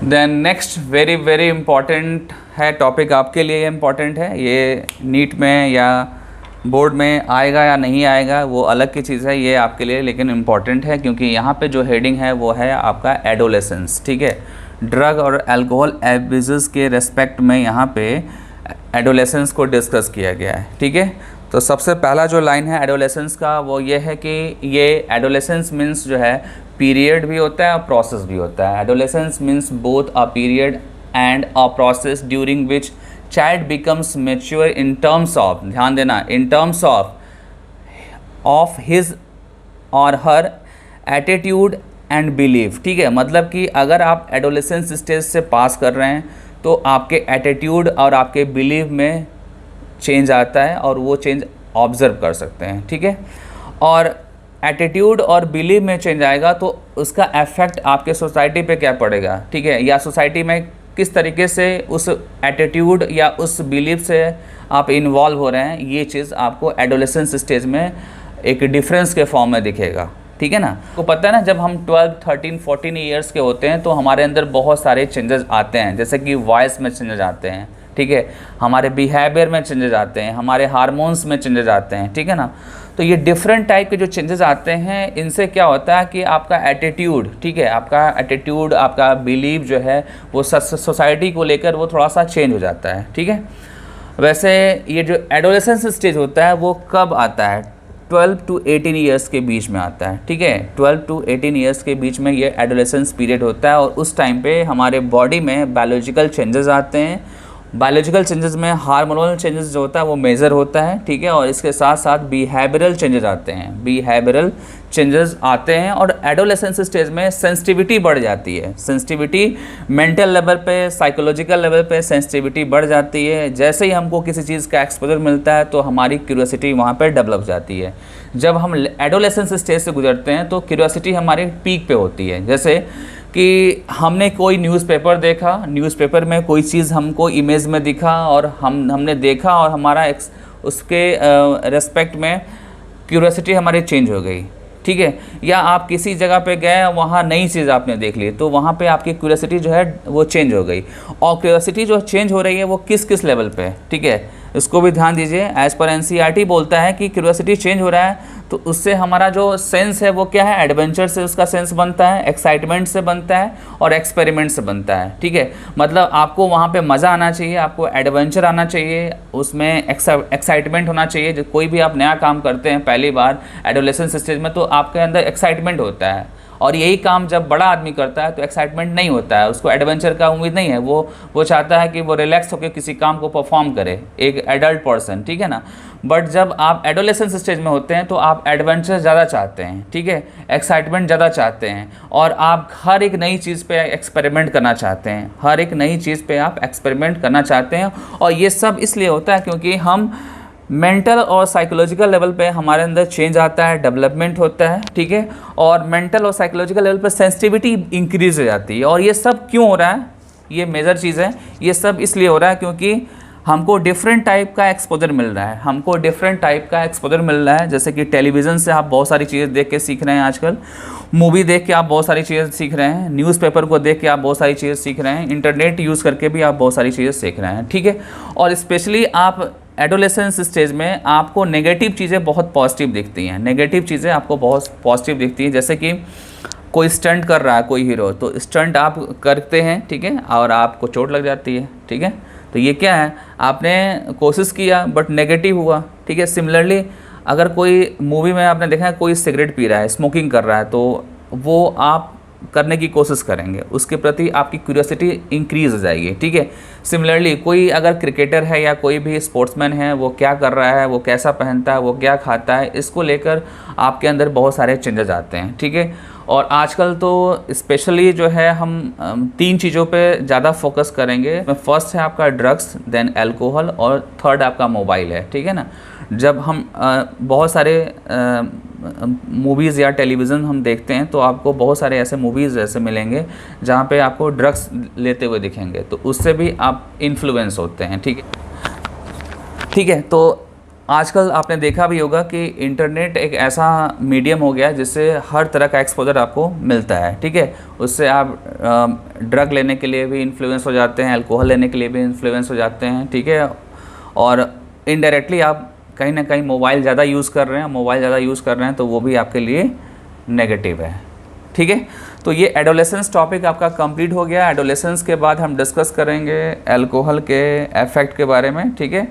Then next very very important है topic, आपके लिए इम्पॉर्टेंट है, ये नीट में या बोर्ड में आएगा या नहीं आएगा वो अलग की चीज़ है, ये आपके लिए लेकिन इम्पॉर्टेंट है क्योंकि यहाँ पे जो हेडिंग है वो है आपका एडोलेसेंस। ठीक है, ड्रग और अल्कोहल एब्यूज़ के रेस्पेक्ट में यहाँ पे एडोलेसेंस को डिस्कस किया गया है। ठीक है, तो सबसे पहला जो लाइन है एडोलेसेंस का वो ये है कि ये एडोलेसेंस मीन्स जो है पीरियड भी होता है और प्रोसेस भी होता है। Adolescence means both a period and a process during which child becomes mature in terms of, ध्यान देना, इन टर्म्स ऑफ हिज और हर एटीट्यूड एंड बिलीव। ठीक है, मतलब कि अगर आप एडोलेसेंस स्टेज से पास कर रहे हैं तो आपके एटीट्यूड और आपके बिलीव में चेंज आता है और वो चेंज ऑब्ज़र्व कर सकते हैं। ठीक है, और एटीट्यूड और बिलीव में चेंज आएगा तो उसका इफेक्ट आपके सोसाइटी पे क्या पड़ेगा। ठीक है, या सोसाइटी में किस तरीके से उस एटीट्यूड या उस बिलीव से आप इन्वॉल्व हो रहे हैं, ये चीज़ आपको एडोलेसेंस स्टेज में एक डिफरेंस के फॉर्म में दिखेगा। ठीक है ना, तो पता है ना, जब हम 12, 13, 14 ईयर्स के होते हैं तो हमारे अंदर बहुत सारे चेंजेस आते हैं, जैसे कि वॉइस में चेंजेस आते हैं। ठीक है, हमारे बिहेवियर में चेंजेस आते हैं, हमारे हार्मोन्स में चेंजेस आते हैं। ठीक है ना, तो ये डिफरेंट टाइप के जो चेंजेस आते हैं इनसे क्या होता है कि आपका एटीट्यूड, ठीक है, आपका एटीट्यूड, आपका बिलीव जो है वो सोसाइटी को लेकर वो थोड़ा सा चेंज हो जाता है। ठीक है, वैसे ये जो एडोलेसेंस स्टेज होता है वो कब आता है, 12 to 18 ईयर्स के बीच में आता है। ठीक है, 12 to 18 ईयर्स के बीच में ये एडोलेसेंस पीरियड होता है और उस टाइम पे हमारे बॉडी में बायोलॉजिकल चेंजेस आते हैं। बायोलॉजिकल चेंजेस में हार्मोनल चेंजेस जो होता है वो मेजर होता है। ठीक है, और इसके साथ साथ बिहेवियरल चेंजेस आते हैं, बिहेवियरल चेंजेस आते हैं और एडोलेसेंस स्टेज में सेंसिटिविटी बढ़ जाती है। सेंसिटिविटी मेंटल लेवल पे, साइकोलॉजिकल लेवल पे सेंसिटिविटी बढ़ जाती है। जैसे ही हमको किसी चीज़ का एक्सपोजर मिलता है तो हमारी क्यूरियोसिटी वहाँ पे डेवलप जाती है। जब हम एडोलेसेंस स्टेज से गुजरते हैं तो क्यूरियोसिटी हमारे पीक पे होती है। जैसे कि हमने कोई न्यूज़पेपर देखा, न्यूज़पेपर में कोई चीज़ हमको इमेज में दिखा और हमने देखा और हमारा उसके रेस्पेक्ट में क्यूरियोसिटी हमारी चेंज हो गई। ठीक है, या आप किसी जगह पे गए, वहाँ नई चीज़ आपने देख ली तो वहाँ पे आपकी क्यूरियोसिटी जो है वो चेंज हो गई। और क्यूरियोसिटी जो चेंज हो रही है वो किस किस लेवल पे, ठीक है, इसको भी ध्यान दीजिए। एज पर एनसीईआरटी बोलता है कि क्यूरियोसिटी चेंज हो रहा है तो उससे हमारा जो सेंस है वो क्या है, एडवेंचर से उसका सेंस बनता है, एक्साइटमेंट से बनता है और एक्सपेरिमेंट से बनता है। ठीक है, मतलब आपको वहाँ पे मज़ा आना चाहिए, आपको एडवेंचर आना चाहिए, उसमें एक्साइटमेंट होना चाहिए। जो कोई भी आप नया काम करते हैं पहली बार एडोलेसेंस स्टेज में तो आपके अंदर एक्साइटमेंट होता है और यही काम जब बड़ा आदमी करता है तो एक्साइटमेंट नहीं होता है, उसको एडवेंचर का उम्मीद नहीं है। वो चाहता है कि वो रिलैक्स होकर किसी काम को परफॉर्म करे, एक एडल्ट पर्सन। ठीक है ना, बट जब आप एडोलेसेंस स्टेज में होते हैं तो आप एडवेंचर ज़्यादा चाहते हैं। ठीक है, एक्साइटमेंट ज़्यादा चाहते हैं और आप हर एक नई चीज़ पे एक्सपेरिमेंट करना चाहते हैं, हर एक नई चीज़ पे आप एक्सपेरिमेंट करना चाहते हैं। और ये सब इसलिए होता है क्योंकि हम मेंटल और साइकोलॉजिकल लेवल पे हमारे अंदर चेंज आता है, डेवलपमेंट होता है। ठीक है, और मेंटल और साइकोलॉजिकल लेवल पे सेंसिटिविटी इंक्रीज हो जाती है। और ये सब क्यों हो रहा है, ये मेजर चीज़ है, ये सब इसलिए हो रहा है क्योंकि हमको डिफरेंट टाइप का एक्सपोजर मिल रहा है, हमको डिफरेंट टाइप का एक्सपोजर मिल रहा है। जैसे कि टेलीविज़न से आप बहुत सारी चीज़ें देख के सीख रहे हैं, आजकल मूवी देख के आप बहुत सारी चीज़ें सीख रहे हैं, न्यूज़पेपर को देख के आप बहुत सारी चीज़ें सीख रहे हैं, इंटरनेट यूज़ करके भी आप बहुत सारी चीज़ें सीख रहे हैं। ठीक है, और स्पेशली आप एडोलेसेंस स्टेज में आपको नेगेटिव चीज़ें बहुत पॉजिटिव दिखती हैं, नेगेटिव चीज़ें आपको बहुत पॉजिटिव दिखती हैं। जैसे कि कोई स्टंट कर रहा है कोई हीरो, तो स्टंट आप करते हैं, ठीक है, और आपको चोट लग जाती है। ठीक है, तो ये क्या है, आपने कोशिश किया बट नेगेटिव हुआ। ठीक है, सिमिलरली अगर कोई मूवी में आपने देखा है कोई सिगरेट पी रहा है, स्मोकिंग कर रहा है, तो वो आप करने की कोशिश करेंगे, उसके प्रति आपकी क्यूरियोसिटी इंक्रीज हो जाएगी। ठीक है, सिमिलरली कोई अगर क्रिकेटर है या कोई भी स्पोर्ट्समैन है, वो क्या कर रहा है, वो कैसा पहनता है, वो क्या खाता है, इसको लेकर आपके अंदर बहुत सारे चेंजेस आते हैं। ठीक है, और आजकल तो स्पेशली जो है हम 3 चीज़ों पे ज़्यादा फोकस करेंगे। फर्स्ट है आपका ड्रग्स, देन अल्कोहल और थर्ड आपका मोबाइल है। ठीक है ना, जब हम बहुत सारे मूवीज़ या टेलीविज़न हम देखते हैं तो आपको बहुत सारे ऐसे मूवीज़ ऐसे मिलेंगे जहाँ पे आपको ड्रग्स लेते हुए दिखेंगे, तो उससे भी आप इन्फ्लुएंस होते हैं। ठीक है, ठीक है, तो आजकल आपने देखा भी होगा कि इंटरनेट एक ऐसा मीडियम हो गया है जिससे हर तरह का एक्सपोजर आपको मिलता है, ठीक है। उससे आप ड्रग लेने के लिए भी इन्फ्लुएंस हो जाते हैं, अल्कोहल लेने के लिए भी इन्फ्लुएंस हो जाते हैं, ठीक है। और इनडायरेक्टली आप कहीं ना कहीं मोबाइल ज़्यादा यूज़ कर रहे हैं, तो वो भी आपके लिए नेगेटिव है, ठीक है। तो ये एडोलेसेंस टॉपिक आपका कंप्लीट हो गया। एडोलेसेंस के बाद हम डिस्कस करेंगे अल्कोहल के इफ़ेक्ट के बारे में, ठीक है।